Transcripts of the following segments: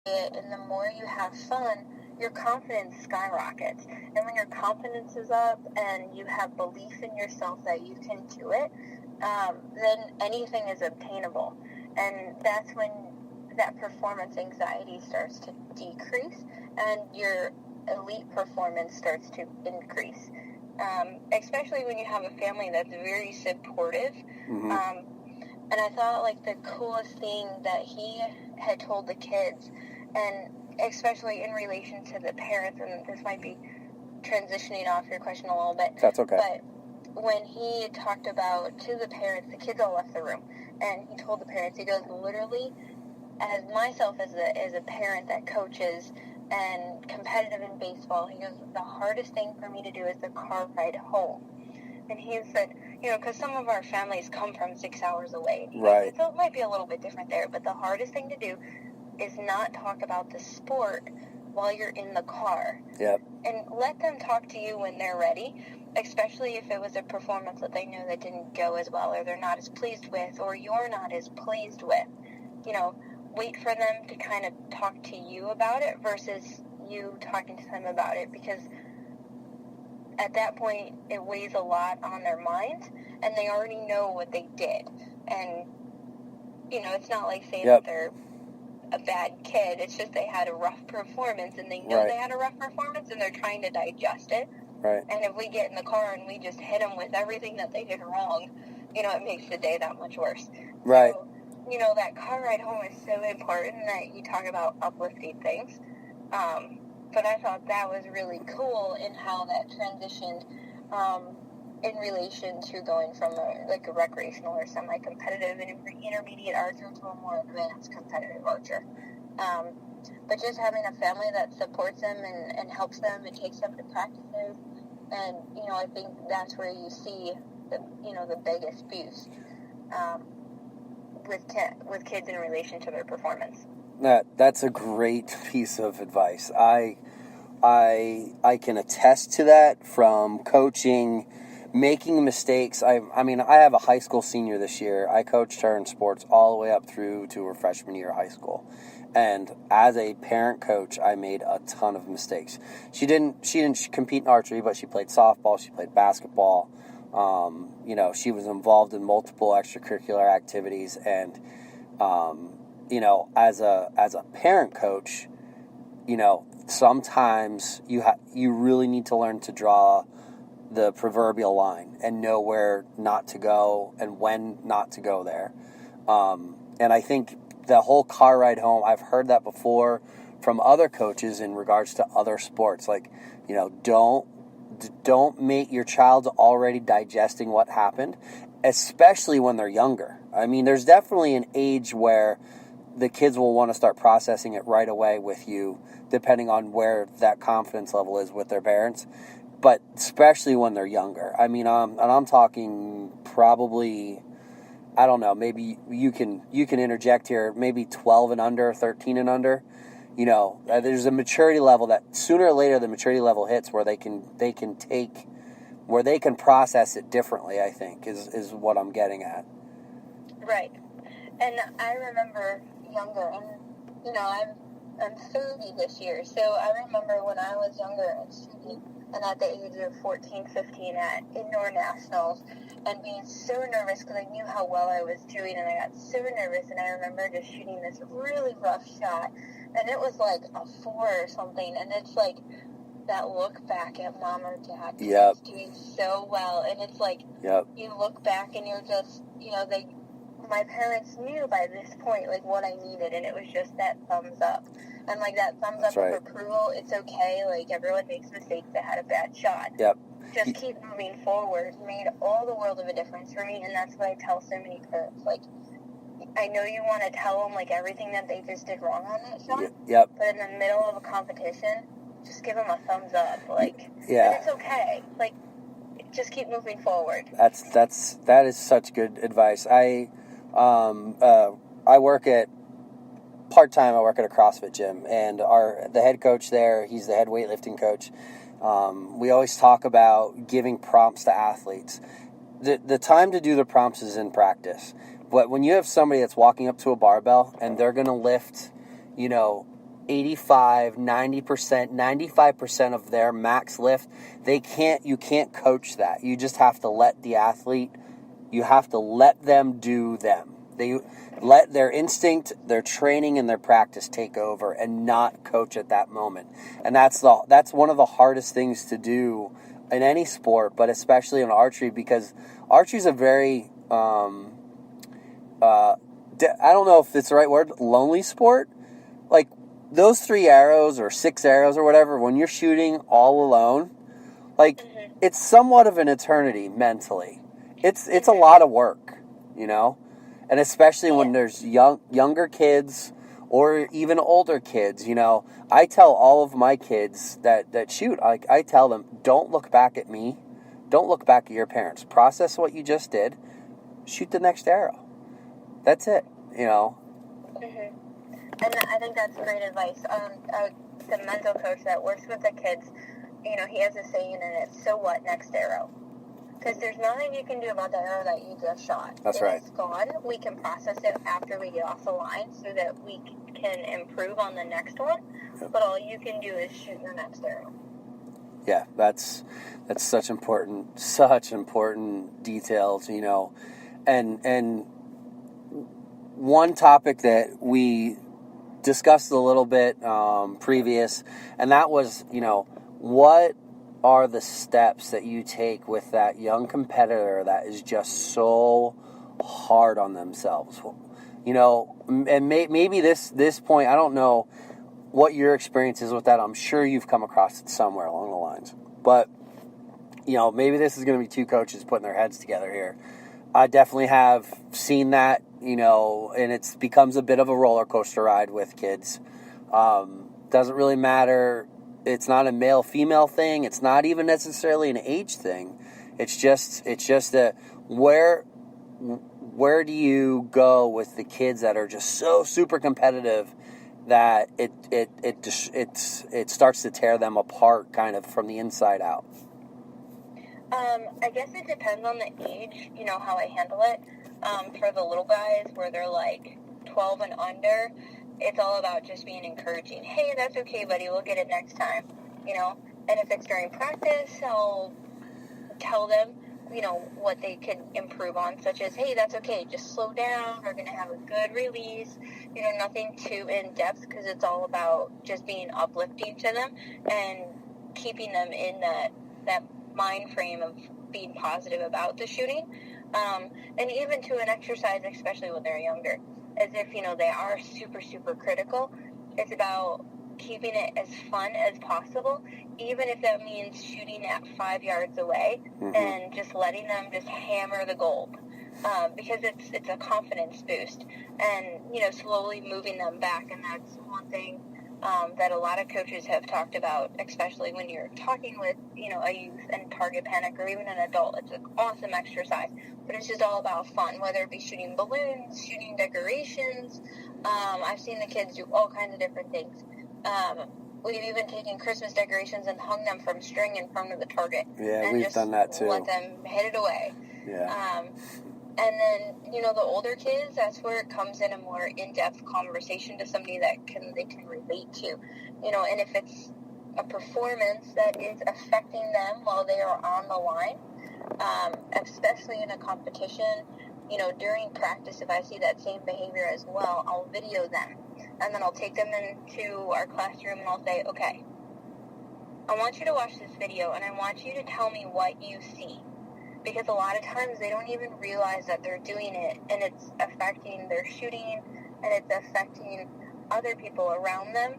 it and the more you have fun, your confidence skyrockets. And when your confidence is up and you have belief in yourself that you can do it, then anything is obtainable. And that's when that performance anxiety starts to decrease and your elite performance starts to increase. Especially when you have a family that's very supportive. Mm-hmm. And I thought, like, the coolest thing that he had told the kids, and especially in relation to the parents, and this might be transitioning off your question a little bit. That's okay. But when he talked about to the parents, the kids all left the room, and he told the parents, he goes, literally, as myself as a parent that coaches and competitive in baseball, he goes, the hardest thing for me to do is the car ride home. And he said, because some of our families come from 6 hours away. Right. So it might be a little bit different there, but the hardest thing to do is not talk about the sport while you're in the car. Yep. And let them talk to you when they're ready, especially if it was a performance that they know that didn't go as well, or they're not as pleased with, or you're not as pleased with. Wait for them to kind of talk to you about it versus you talking to them about it, because at that point it weighs a lot on their mind and they already know what they did. And it's not like saying that they're a bad kid, it's just they had a rough performance and they know they had a rough performance and they're trying to digest it. Right. And if we get in the car and we just hit them with everything that they did wrong, it makes the day that much worse. Right. So, that car ride home is so important that you talk about uplifting things. But I thought that was really cool in how that transitioned in relation to going from a recreational or semi-competitive and intermediate archer to a more advanced competitive archer. But just having a family that supports them and helps them and takes them to practices, and I think that's where you see the biggest boost with kids in relation to their performance. That's a great piece of advice. I can attest to that from coaching, making mistakes. I have a high school senior this year. I coached her in sports all the way up through to her freshman year of high school. And as a parent coach, I made a ton of mistakes. She didn't compete in archery, but she played softball, she played basketball. She was involved in multiple extracurricular activities, and as a parent coach, sometimes you really need to learn to draw the proverbial line and know where not to go and when not to go there. And I think the whole car ride home, I've heard that before from other coaches in regards to other sports. Like, don't make your child already digesting what happened, especially when they're younger. I mean, there's definitely an age where the kids will want to start processing it right away with you, depending on where that confidence level is with their parents. But especially when they're younger. I mean, and I'm talking probably, I don't know, maybe you can interject here, maybe 12 and under, 13 and under. There's a maturity level that sooner or later the maturity level hits where they can process it differently, I think, is what I'm getting at. Right. And I remember younger, and I'm 30 this year, so I remember when I was younger and shooting, and at the age of 14, 15 at indoor nationals, and being so nervous because I knew how well I was doing, and I got so nervous, and I remember just shooting this really rough shot, and it was like a 4 or something, and it's like that look back at mom or dad is doing so well, and it's like you look back and you're just, my parents knew by this point, like, what I needed, and it was just that thumbs up. And, like, that thumbs up of approval, it's okay. Like, everyone makes mistakes. They had a bad shot. Yep. Just keep moving forward made all the world of a difference for me, and that's what I tell so many parents. Like, I know you want to tell them, like, everything that they just did wrong on that shot. Yep. But in the middle of a competition, just give them a thumbs up. Like, yeah. And it's okay. Like, just keep moving forward. That is such good advice. I work at part-time. I work at a CrossFit gym, and the head coach there, he's the head weightlifting coach. We always talk about giving prompts to athletes. The time to do the prompts is in practice. But when you have somebody that's walking up to a barbell and they're going to lift, 85, 90%, 95% of their max lift, you can't coach that. You just have to let the athlete, you have to let them do them. They let their instinct, their training, and their practice take over and not coach at that moment. And that's one of the hardest things to do in any sport, but especially in archery, because archery is a very, I don't know if it's the right word, lonely sport. Like, those 3 arrows or 6 arrows or whatever, when you're shooting all alone, like, it's somewhat of an eternity mentally. It's a lot of work, you know? And especially when there's younger kids or even older kids, you know. I tell all of my kids that shoot, I tell them, don't look back at me. Don't look back at your parents. Process what you just did. Shoot the next arrow. That's it, you know. Mm-hmm. And I think that's great advice. The mental coach that works with the kids, you know, he has a saying in it, so what, next arrow? Because there's nothing you can do about the arrow that you just shot. That's right. It's gone. We can process it after we get off the line so that we can improve on the next one. Yep. But all you can do is shoot your next arrow. Yeah, that's such important details, you know. And one topic that we discussed a little bit previous, and that was, you know, what are the steps that you take with that young competitor that is just so hard on themselves? You know, and maybe this point, I don't know what your experience is with that. I'm sure you've come across it somewhere along the lines. But, you know, maybe this is going to be 2 coaches putting their heads together here. I definitely have seen that, you know, and it becomes a bit of a roller coaster ride with kids. Doesn't really matter. It's not a male-female thing. It's not even necessarily an age thing. It's just that where do you go with the kids that are just so super competitive that it starts to tear them apart kind of from the inside out? I guess it depends on the age, you know, how I handle it. For the little guys where they're like 12 and under, it's all about just being encouraging. Hey, that's okay, buddy. We'll get it next time, you know. And if it's during practice, I'll tell them, you know, what they can improve on, such as, hey, that's okay. Just slow down. We're going to have a good release. You know, nothing too in-depth because it's all about just being uplifting to them and keeping them in that mind frame of being positive about the shooting. And even to an exercise, especially when they're younger, as if, you know, they are super, super critical. It's about keeping it as fun as possible, even if that means shooting at 5 yards away and just letting them just hammer the gold. Because it's a confidence boost and, you know, slowly moving them back. And that's one thing that a lot of coaches have talked about, especially when you're talking with, you know, a youth and target panic or even an adult. It's an awesome exercise, but it's just all about fun, whether it be shooting balloons, shooting decorations. I've seen the kids do all kinds of different things. We've even taken Christmas decorations and hung them from string in front of the target. Yeah, and we've just done that too. let them hit it away. Yeah. And then, you know, the older kids, that's where it comes in a more in-depth conversation to somebody that they can relate to. You know, and if it's a performance that is affecting them while they are on the line, especially in a competition, you know, during practice, if I see that same behavior as well, I'll video them. And then I'll take them into our classroom and I'll say, okay, I want you to watch this video and I want you to tell me what you see. Because a lot of times they don't even realize that they're doing it and it's affecting their shooting and it's affecting other people around them.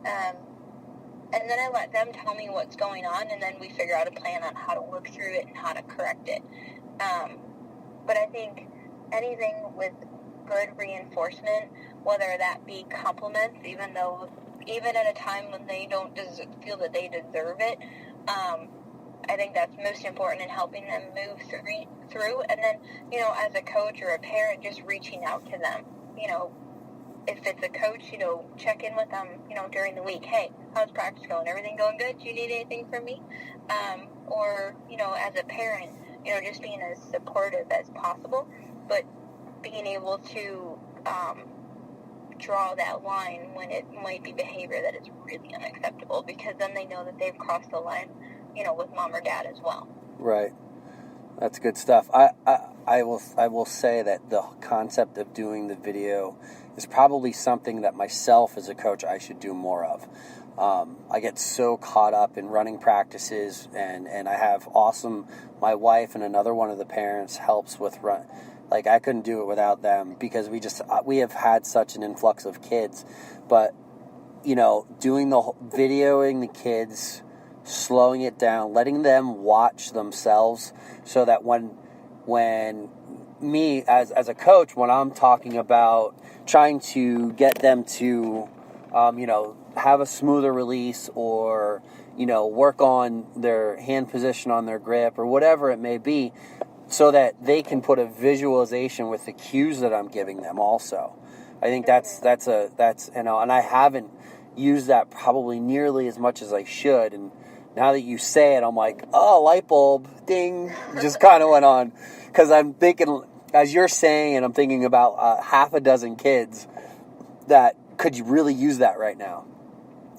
And then I let them tell me what's going on and then we figure out a plan on how to work through it and how to correct it. But I think anything with good reinforcement, whether that be compliments, even at a time when they don't feel that they deserve it, I think that's most important in helping them move through. And then, you know, as a coach or a parent, just reaching out to them. You know, if it's a coach, you know, check in with them, you know, during the week. Hey, how's practice going? Everything going good? Do you need anything from me? Or, you know, as a parent, you know, just being as supportive as possible, but being able to draw that line when it might be behavior that is really unacceptable, because then they know that they've crossed the line, with mom or dad as well. Right. That's good stuff. I will say that the concept of doing the video is probably something that myself as a coach I should do more of. I get so caught up in running practices, and I have my wife and another one of the parents helps with run. Like, I couldn't do it without them, because we have had such an influx of kids. But, doing videoing the kids, slowing it down, letting them watch themselves, so that when me as a coach, when I'm talking about trying to get them to, have a smoother release, or, work on their hand position on their grip, or whatever it may be, so that they can put a visualization with the cues that I'm giving them also. I think that's and I haven't used that probably nearly as much as I should, and now that you say it, I'm like, oh, light bulb, ding, just kind of went on. Because I'm thinking, as you're saying, and I'm thinking about half a dozen kids that could you really use that right now.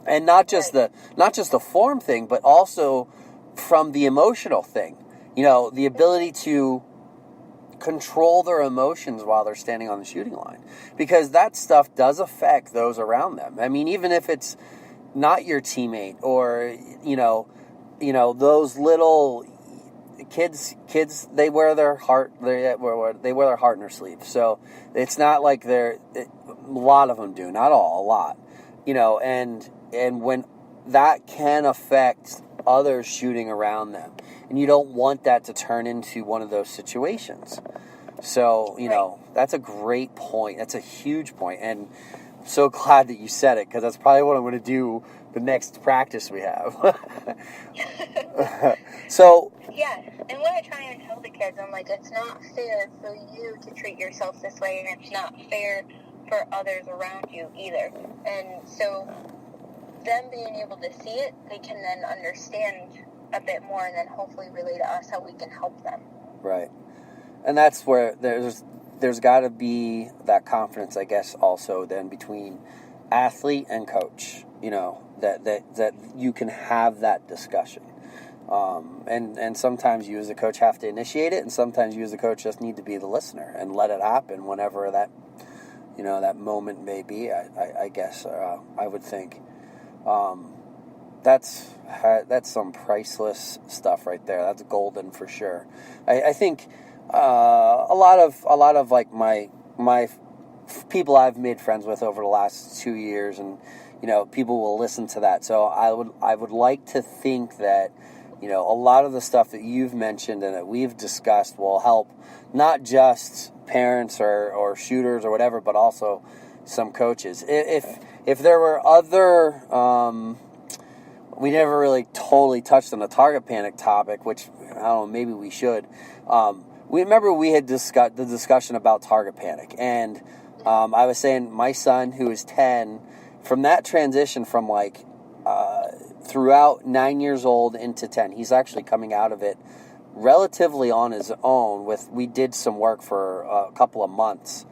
And not just the form thing, but also from the emotional thing. The ability to control their emotions while they're standing on the shooting line. Because that stuff does affect those around them. I mean, even if it's not your teammate, or those little kids, they wear their heart, they wear their heart in their sleeve. So it's not like a lot of them do, not all, a lot, and when that can affect others shooting around them, and you don't want that to turn into one of those situations. So that's a great point. That's a huge point, and I'm so glad that you said it, because that's probably what I'm going to do the next practice we have. So yeah, and what I try and tell the kids, I'm like, it's not fair for you to treat yourself this way, and it's not fair for others around you either. And so them being able to see it, they can then understand a bit more, and then hopefully relay to us how we can help them. Right. And that's where there's got to be that confidence, I guess, also then between athlete and coach, that you can have that discussion. And sometimes you as a coach have to initiate it, and sometimes you as a coach just need to be the listener and let it happen whenever that moment may be, I guess, I would think. That's some priceless stuff right there. That's golden for sure. I think a lot of like my people I've made friends with over the last 2 years, and people will listen to that. So I would like to think that a lot of the stuff that you've mentioned and that we've discussed will help not just parents or shooters or whatever, but also some coaches. If there were other, we never really totally touched on the target panic topic, which I don't know, maybe we should. We had discussed the discussion about target panic, and I was saying my son, who is 10, from that transition from throughout 9 years old into 10, he's actually coming out of it relatively on his own. We did some work for a couple of months,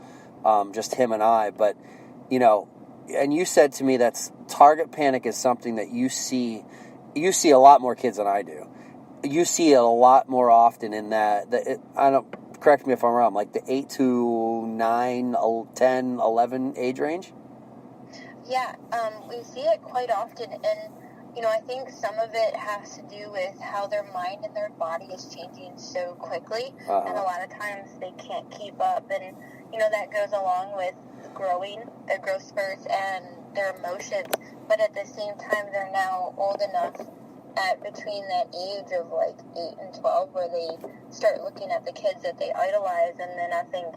just him and I, but and you said to me that target panic is something that you see a lot more kids than I do. You see it a lot more often in correct me if I'm wrong, like the 8 to 9, 10, 11 age range? Yeah, we see it quite often, and I think some of it has to do with how their mind and their body is changing so quickly, and a lot of times they can't keep up, and that goes along with their growth spurts and their emotions, but at the same time they're now old enough between that age of 8 and 12 where they start looking at the kids that they idolize, and then I think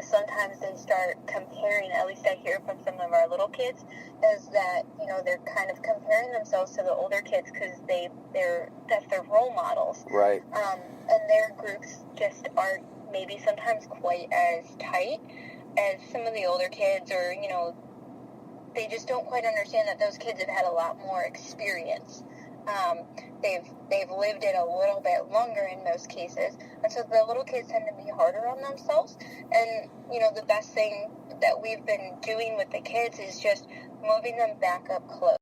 sometimes they start comparing, at least I hear from some of our little kids, is that, they're kind of comparing themselves to the older kids because that's their role models. Right. And their groups just aren't maybe sometimes quite as tight as some of the older kids, or, they just don't quite understand that those kids have had a lot more experience. They've lived it a little bit longer in most cases, and so the little kids tend to be harder on themselves. And the best thing that we've been doing with the kids is just moving them back up close.